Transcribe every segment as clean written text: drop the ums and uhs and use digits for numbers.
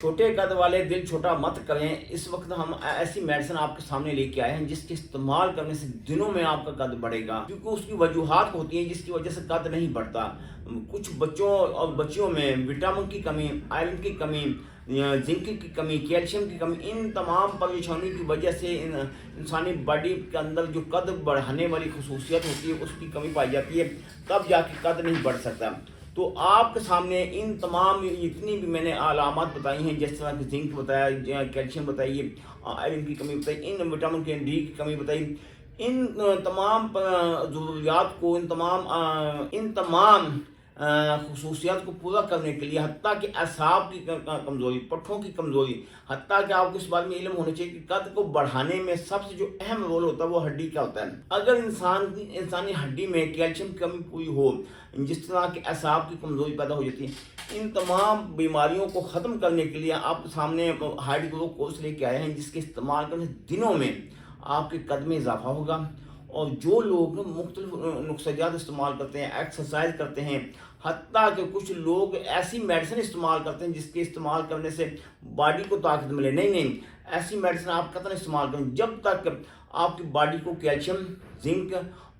छोटे कद वाले दिल छोटा मत करें। इस वक्त हम ऐसी मेडिसिन आपके सामने लेके आए हैं जिसके इस्तेमाल करने से दिनों में आपका कद बढ़ेगा, क्योंकि उसकी वजूहात होती हैं जिसकी वजह से कद नहीं बढ़ता। कुछ बच्चों और बच्चियों में विटामिन की कमी, आयरन की कमी, जिंक की कमी, कैल्शियम की कमी, इन तमाम परेशानियों की वजह से इंसानी बॉडी के अंदर जो कद बढ़ाने वाली खसूसियत होती है उसकी कमी पाई जाती है, तब जाके कद नहीं बढ़ सकता। तो आपके सामने इन तमाम जितनी भी मैंने अलामात बताई हैं, जिस तरह की जिंक बताया, कैल्शियम बताइए, आयरन की कमी बताई, इन विटामिन के डी की कमी बताई, इन तमाम ज़रूरियात को, इन तमाम खसूसियात को पूरा करने के लिए, हत्ता कि असाब की कमज़ोरी, पट्ठों की कमज़ोरी, हत्ता कि आपको इस बात में इल्म होना चाहिए कि कद को बढ़ाने में सबसे जो अहम रोल होता है वो हड्डी का होता है। अगर इंसानी हड्डी में कैल्शियम की कमी पूरी हो, जिस तरह के असाब की कमज़ोरी पैदा हो जाती है, इन तमाम बीमारियों को ख़त्म करने के लिए आपके सामने हार्ड ग्रो कोर्स लेके आए हैं, जिसके इस्तेमाल करने दिनों में आपके कद में इजाफा होगा। और जो लोग मुख्तलिफ नुस्ख़ात इस्तेमाल करते हैं, एक्सरसाइज करते हैं, हत्ता कि कुछ लोग ऐसी मेडिसिन इस्तेमाल करते हैं जिसके इस्तेमाल करने से बॉडी को ताकत मिले, नहीं, ऐसी मेडिसिन आप कतई इस्तेमाल करें जब तक आपकी बॉडी को कैल्शियम, जिंक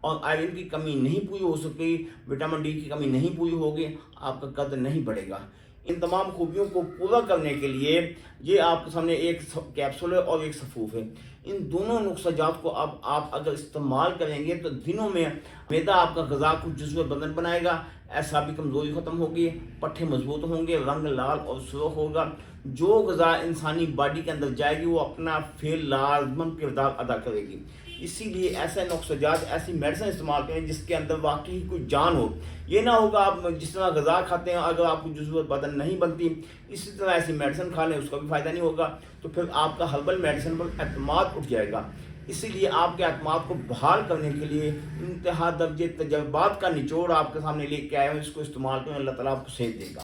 और आयरन की कमी नहीं पूरी हो सकी, विटामिन डी की कमी नहीं पूरी होगी, आपका कद नहीं बढ़ेगा। इन तमाम खूबियों को पूरा करने के लिए ये आपके सामने एक कैप्सूल है और एक सफूफ है। इन दोनों नुस्ख़ात को अब आप अगर इस्तेमाल करेंगे तो दिनों में मैदा आपका ग़िज़ा को जुज़्व बदन बनाएगा, ऐसा भी कमज़ोरी ख़त्म होगी, पट्टे मजबूत होंगे, रंग लाल और सुर्ख होगा। जो ग़िज़ा इंसानी बॉडी के अंदर जाएगी वो अपना फेल लाजमन किरदार अदा करेगी। इसीलिए ऐसे नुस्ख़ात, ऐसी मेडिसिन इस्तेमाल करें जिसके अंदर वाकई कोई जान हो। ये ना होगा आप जिस तरह ग़िज़ा खाते हैं अगर आपको जुज़्व बदन नहीं बनती, इसी तरह ऐसी मेडिसिन खा लें उसका भी फ़ायदा नहीं होगा, तो फिर आपका हर्बल मेडिसिन पर एतमाद उठ जाएगा। इसीलिए आपके एतमाद को बहाल करने के लिए इंतहा दर्जे तजर्बात का निचोड़ आपके सामने लेके आए हैं, इसको इस्तेमाल करें, अल्लाह ताला आपको सेहत देगा।